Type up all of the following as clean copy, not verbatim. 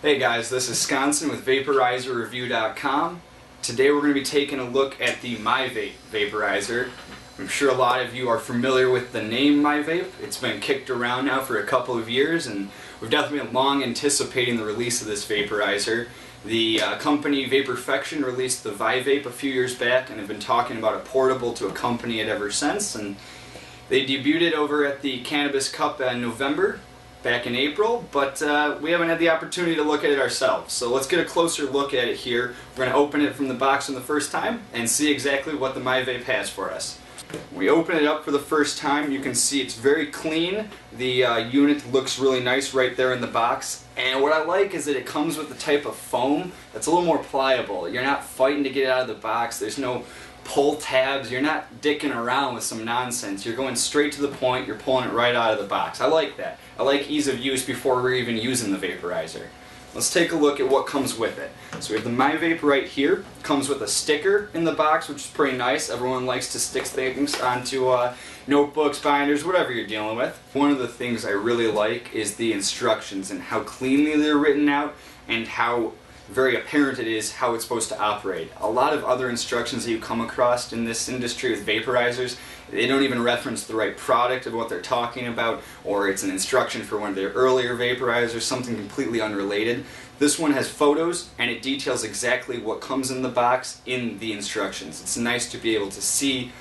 Hey guys, this is Sconson with VaporizerReview.com. Today we're going to be taking a look at the miVape vaporizer. I'm sure a lot of you are familiar with the name miVape. It's been kicked around now for a couple of years, and we've definitely been long anticipating the release of this vaporizer. The company Vaporfection released the miVape a few years back and have been talking about a portable to accompany it ever since. And they debuted it over at the Cannabis Cup in November, back in April, but we haven't had the opportunity to look at it ourselves. So let's get a closer look at it here. We're going to open it from the box for the first time and see exactly what the miVape has for us. When we open it up for the first time, you can see it's very clean. The unit looks really nice right there in the box. And what I like is that it comes with the type of foam that's a little more pliable. You're not fighting to get it out of the box. There's no pull tabs. You're not dicking around with some nonsense. You're going straight to the point. You're pulling it right out of the box. I like that. I like ease of use before we're even using the vaporizer. Let's take a look at what comes with it. So we have the miVape right here. It comes with a sticker in the box, which is pretty nice. Everyone likes to stick things onto notebooks, binders, whatever you're dealing with. One of the things I really like is the instructions and how cleanly they're written out and how very apparent it is how it's supposed to operate. A lot of other instructions that you come across in this industry with vaporizers, they don't even reference the right product of what they're talking about, or it's an instruction for one of their earlier vaporizers, something completely unrelated. This one has photos and it details exactly what comes in the box in the instructions. It's nice to be able to see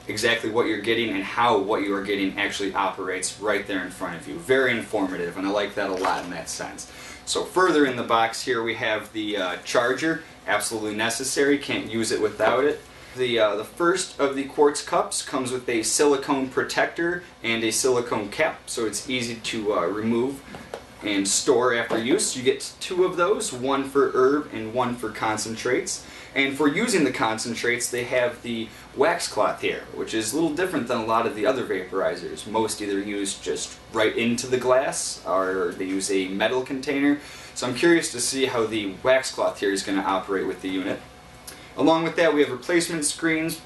exactly what you're getting and how what you are getting actually operates right there in front of you. Very informative, and I like that a lot in that sense. So further in the box here we have the charger, absolutely necessary, can't use it without it. The first of the quartz cups comes with a silicone protector and a silicone cap, so it's easy to remove and store after use. You get two of those, one for herb and one for concentrates. And for using the concentrates, they have the wax cloth here, which is a little different than a lot of the other vaporizers. Most either use just right into the glass, or they use a metal container. So I'm curious to see how the wax cloth here is going to operate with the unit. Along with that, we have replacement screens,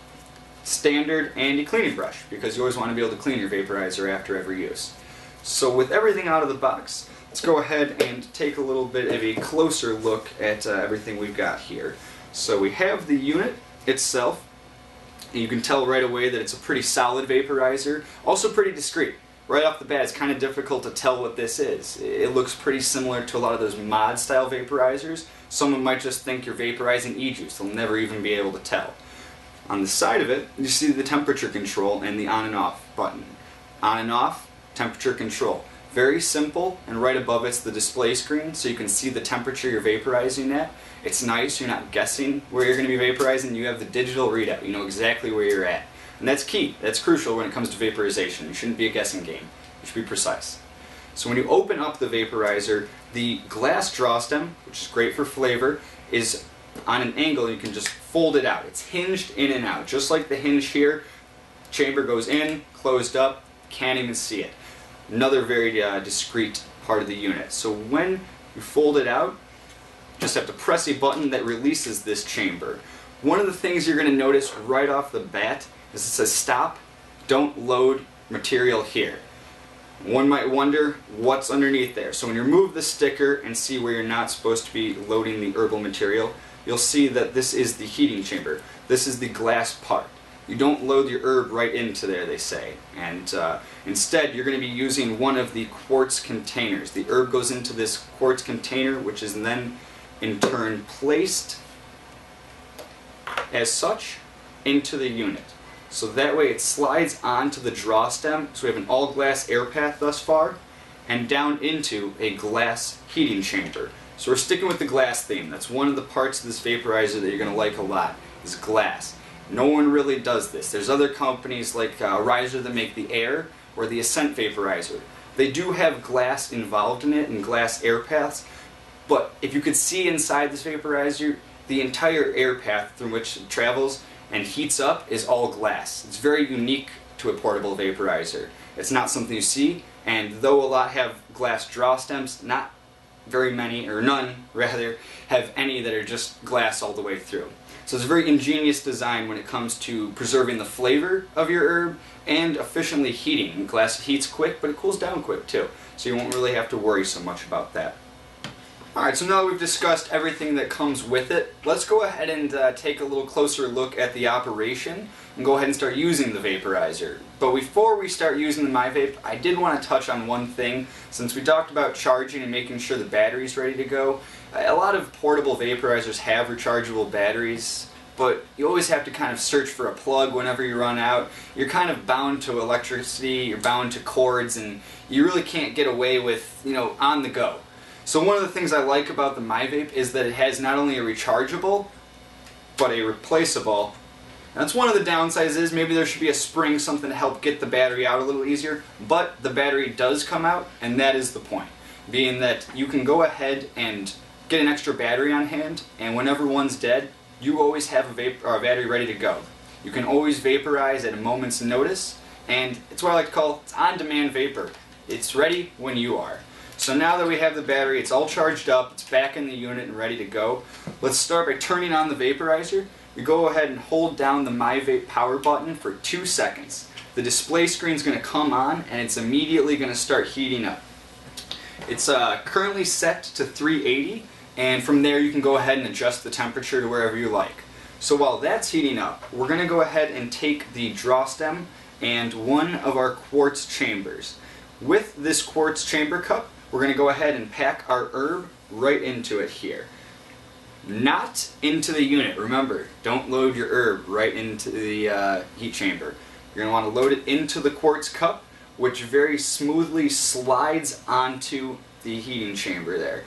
standard, and a cleaning brush, because you always want to be able to clean your vaporizer after every use. So with everything out of the box, let's go ahead and take a little bit of a closer look at everything we've got here. So we have the unit itself, and you can tell right away that it's a pretty solid vaporizer, also pretty discreet. Right off the bat, it's kind of difficult to tell what this is. It looks pretty similar to a lot of those mod style vaporizers. Someone might just think you're vaporizing e-juice. They'll never even be able to tell. On the side of it, you see the temperature control and the on and off button. On and off, temperature control. Very simple, and right above it's the display screen, so you can see the temperature you're vaporizing at. It's nice, you're not guessing where you're going to be vaporizing, you have the digital readout, you know exactly where you're at. And that's key, that's crucial when it comes to vaporization. You shouldn't be a guessing game, you should be precise. So when you open up the vaporizer, the glass draw stem, which is great for flavor, is on an angle. You can just fold it out. It's hinged in and out, just like the hinge here. Chamber goes in, closed up, can't even see it. Another very discreet part of the unit. So when you fold it out, you just have to press a button that releases this chamber. One of the things you're going to notice right off the bat is it says stop, don't load material here. One might wonder what's underneath there. So when you remove the sticker and see where you're not supposed to be loading the herbal material, you'll see that this is the heating chamber. This is the glass part. You don't load your herb right into there, they say, and instead you're going to be using one of the quartz containers. The herb goes into this quartz container, which is then in turn placed as such into the unit. So that way it slides onto the draw stem, so we have an all-glass air path thus far, and down into a glass heating chamber. So we're sticking with the glass theme. That's one of the parts of this vaporizer that you're going to like a lot, is glass. No one really does this. There's other companies like Riser that make the Air or the Ascent vaporizer. They do have glass involved in it and glass air paths, but if you could see inside this vaporizer, the entire air path through which it travels and heats up is all glass. It's very unique to a portable vaporizer. It's not something you see, and though a lot have glass draw stems, not very many, or none rather, have any that are just glass all the way through. So it's a very ingenious design when it comes to preserving the flavor of your herb and efficiently heating. Glass heats quick, but it cools down quick too, so you won't really have to worry so much about that. Alright, so now that we've discussed everything that comes with it, let's go ahead and take a little closer look at the operation and go ahead and start using the vaporizer. But before we start using the miVape, I did want to touch on one thing. Since we talked about charging and making sure the battery's ready to go, a lot of portable vaporizers have rechargeable batteries, but you always have to kind of search for a plug whenever you run out. You're kind of bound to electricity, you're bound to cords, and you really can't get away with, on the go. So one of the things I like about the miVape is that it has not only a rechargeable, but a replaceable. That's one of the downsides is maybe there should be a spring, something to help get the battery out a little easier, but the battery does come out, and that is the point. Being that you can go ahead and get an extra battery on hand, and whenever one's dead, you always have a battery ready to go. You can always vaporize at a moment's notice, and it's what I like to call it's on-demand vapor. It's ready when you are. So now that we have the battery, it's all charged up, it's back in the unit and ready to go. Let's start by turning on the vaporizer. We go ahead and hold down the miVape power button for 2 seconds. The display screen is going to come on and it's immediately going to start heating up. It's currently set to 380, and from there you can go ahead and adjust the temperature to wherever you like. So while that's heating up, we're going to go ahead and take the draw stem and one of our quartz chambers. With this quartz chamber cup, we're going to go ahead and pack our herb right into it here. Not into the unit. Remember, don't load your herb right into the heat chamber. You're going to want to load it into the quartz cup, which very smoothly slides onto the heating chamber there.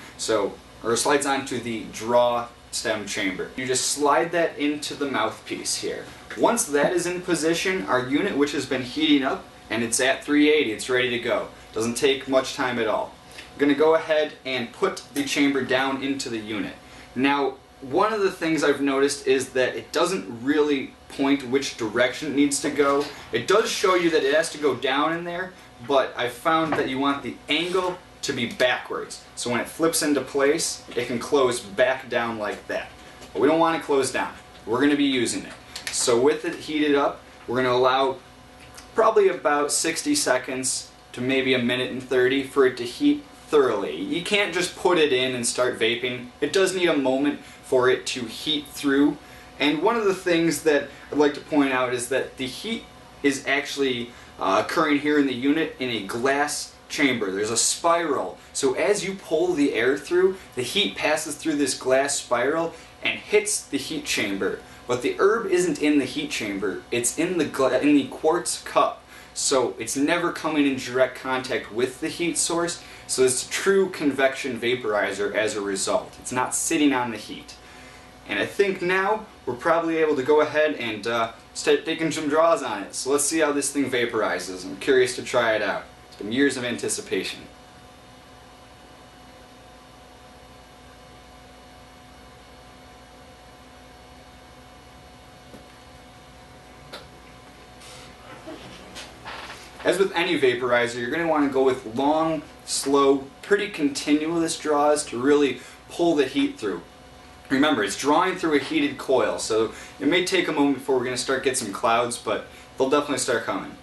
Or slides onto the draw stem chamber. You just slide that into the mouthpiece here. Once that is in position, our unit, which has been heating up, and it's at 380, it's ready to go. Doesn't take much time at all. I'm going to go ahead and put the chamber down into the unit. Now, one of the things I've noticed is that it doesn't really point which direction it needs to go. It does show you that it has to go down in there, but I've found that you want the angle to be backwards. So when it flips into place, it can close back down like that. But we don't want it closed down. We're going to be using it. So with it heated up, we're going to allow probably about 60 seconds to maybe a minute and 30 for it to heat thoroughly. You can't just put it in and start vaping. It does need a moment for it to heat through. And one of the things that I'd like to point out is that the heat is actually occurring here in the unit in a glass chamber. There's a spiral. So as you pull the air through, the heat passes through this glass spiral and hits the heat chamber. But the herb isn't in the heat chamber. It's in the quartz cup. So it's never coming in direct contact with the heat source. So it's a true convection vaporizer as a result. It's not sitting on the heat. And I think now we're probably able to go ahead and start taking some draws on it. So let's see how this thing vaporizes. I'm curious to try it out. It's been years of anticipation. As with any vaporizer, you're going to want to go with long, slow, pretty continuous draws to really pull the heat through. Remember, it's drawing through a heated coil, so it may take a moment before we're going to start getting some clouds, but they'll definitely start coming.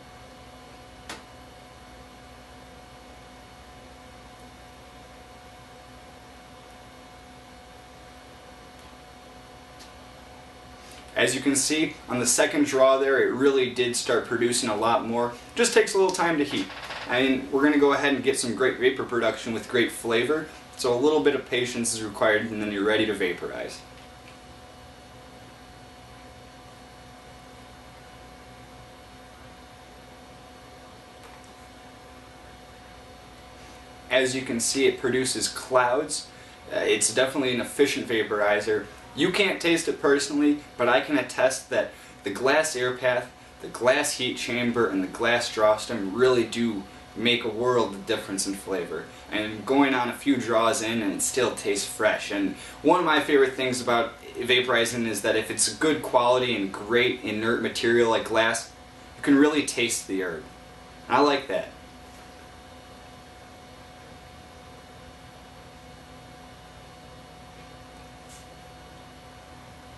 As you can see, on the second draw there, it really did start producing a lot more. Just takes a little time to heat. I mean, we're going to go ahead and get some great vapor production with great flavor, so a little bit of patience is required and then you're ready to vaporize. As you can see, it produces clouds. It's definitely an efficient vaporizer. You can't taste it personally, but I can attest that the glass air path, the glass heat chamber, and the glass draw stem really do make a world of difference in flavor. And going on a few draws in and it still tastes fresh. And one of my favorite things about vaporizing is that if it's good quality and great inert material like glass, you can really taste the herb. And I like that.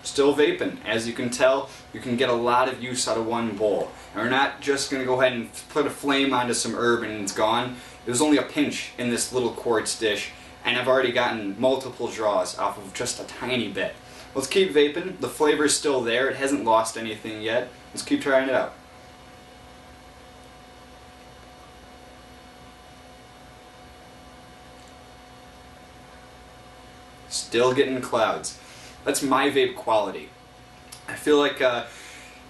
Still vaping. As you can tell, you can get a lot of use out of one bowl. And we're not just going to go ahead and put a flame onto some herb and it's gone. There's only a pinch in this little quartz dish, and I've already gotten multiple draws off of just a tiny bit. Let's keep vaping. The flavor's still there. It hasn't lost anything yet. Let's keep trying it out. Still getting clouds. That's miVape quality. I feel like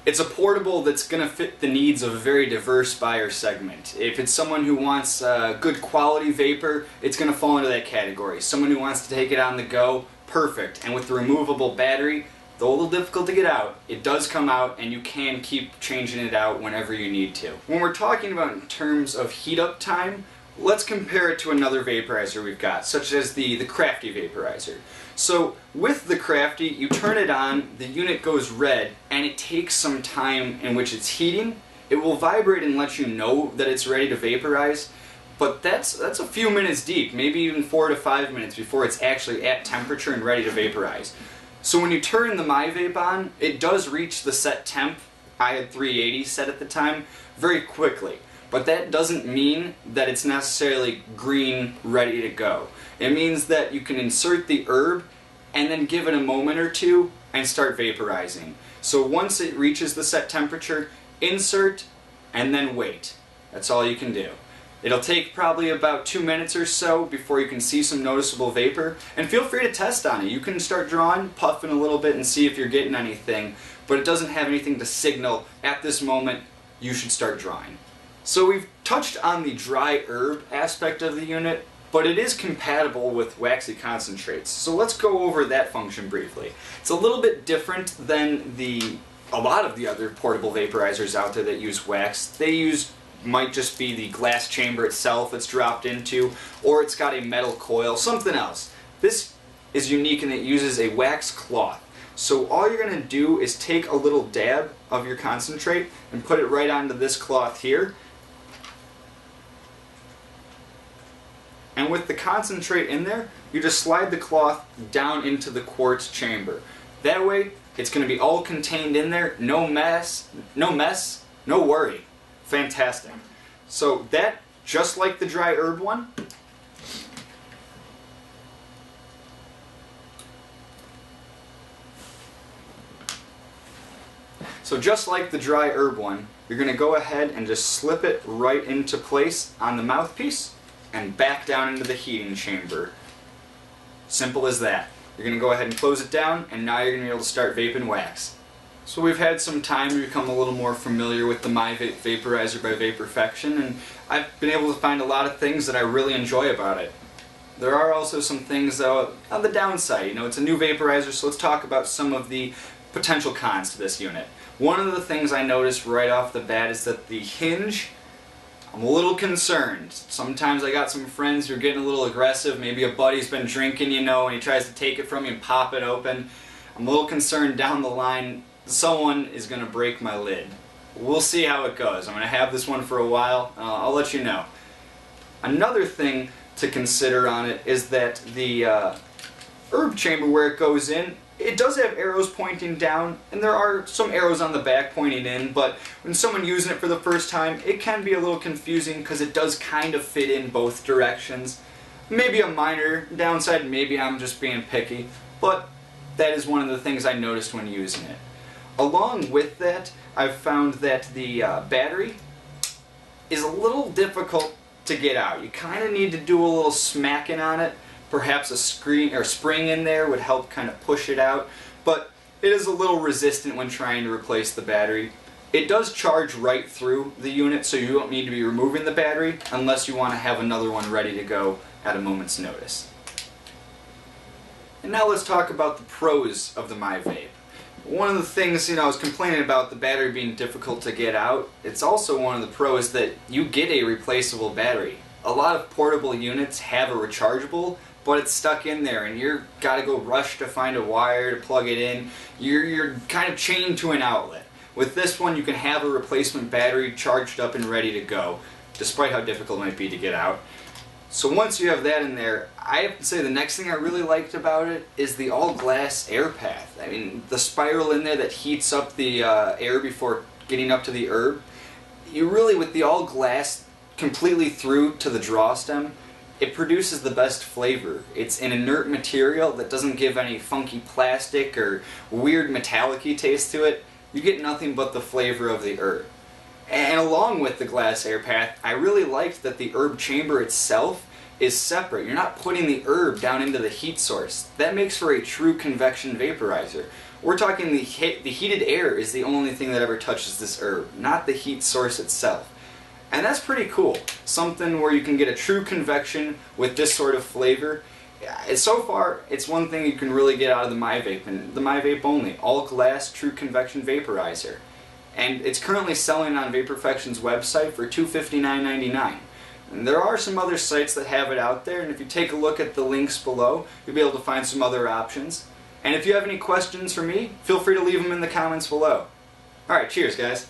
it's a portable that's going to fit the needs of a very diverse buyer segment. If it's someone who wants good quality vapor, it's going to fall into that category. Someone who wants to take it on the go, perfect. And with the removable battery, though a little difficult to get out, it does come out and you can keep changing it out whenever you need to. When we're talking about in terms of heat up time, let's compare it to another vaporizer we've got, such as the Crafty vaporizer. So with the Crafty, you turn it on, the unit goes red, and it takes some time in which it's heating. It will vibrate and let you know that it's ready to vaporize, but that's a few minutes deep, maybe even 4 to 5 minutes before it's actually at temperature and ready to vaporize. So when you turn the miVape on, it does reach the set temp, I had 380 set at the time, very quickly. But that doesn't mean that it's necessarily green, ready to go. It means that you can insert the herb and then give it a moment or two and start vaporizing. So once it reaches the set temperature, insert and then wait. That's all you can do. It'll take probably about 2 minutes or so before you can see some noticeable vapor. And feel free to test on it. You can start drawing, puffing a little bit and see if you're getting anything, but it doesn't have anything to signal at this moment you should start drawing. So we've touched on the dry herb aspect of the unit, but it is compatible with waxy concentrates. So let's go over that function briefly. It's a little bit different than a lot of the other portable vaporizers out there that use wax. Might just be the glass chamber itself it's dropped into, or it's got a metal coil, something else. This is unique in that it uses a wax cloth. So all you're going to do is take a little dab of your concentrate and put it right onto this cloth here. And with the concentrate in there, you just slide the cloth down into the quartz chamber. That way, it's going to be all contained in there, no mess, no worry. Fantastic. So that, just like the dry herb one, you're going to go ahead and just slip it right into place on the mouthpiece and back down into the heating chamber. Simple as that. You're going to go ahead and close it down, and now you're going to be able to start vaping wax. So we've had some time to become a little more familiar with the miVape Vaporizer by Vaporfection, and I've been able to find a lot of things that I really enjoy about it. There are also some things though on the downside. You know, it's a new vaporizer, so let's talk about some of the potential cons to this unit. One of the things I noticed right off the bat is that the hinge, I'm a little concerned. Sometimes I got some friends who are getting a little aggressive. Maybe a buddy's been drinking, you know, and he tries to take it from you and pop it open. I'm a little concerned down the line someone is going to break my lid. We'll see how it goes. I'm going to have this one for a while. I'll let you know. Another thing to consider on it is that the herb chamber where it goes in, it does have arrows pointing down, and there are some arrows on the back pointing in, but when someone using it for the first time, it can be a little confusing because it does kind of fit in both directions. Maybe a minor downside, maybe I'm just being picky, but that is one of the things I noticed when using it. Along with that, I've found that the battery is a little difficult to get out. You kind of need to do a little smacking on it. Perhaps a spring in there would help kind of push it out, but it is a little resistant when trying to replace the battery. It does charge right through the unit, so you don't need to be removing the battery unless you want to have another one ready to go at a moment's notice. And now let's talk about the pros of the miVape. One of the things, I was complaining about the battery being difficult to get out. It's also one of the pros that you get a replaceable battery. A lot of portable units have a rechargeable, but it's stuck in there and you've got to go rush to find a wire to plug it in. You're kind of chained to an outlet. With this one, you can have a replacement battery charged up and ready to go, despite how difficult it might be to get out. So once you have that in there, I have to say the next thing I really liked about it is the all-glass air path. I mean, the spiral in there that heats up the air before getting up to the herb. You really, with the all-glass completely through to the draw stem, it produces the best flavor. It's an inert material that doesn't give any funky plastic or weird metallic-y taste to it. You get nothing but the flavor of the herb. And along with the glass air path, I really liked that the herb chamber itself is separate. You're not putting the herb down into the heat source. That makes for a true convection vaporizer. We're talking the heated air is the only thing that ever touches this herb, not the heat source itself. And that's pretty cool. Something where you can get a true convection with this sort of flavor. So far, it's one thing you can really get out of the miVape, and the miVape only. All glass, true convection vaporizer. And it's currently selling on Vaporfection's website for $259.99. And there are some other sites that have it out there, and if you take a look at the links below, you'll be able to find some other options. And if you have any questions for me, feel free to leave them in the comments below. Alright, cheers guys.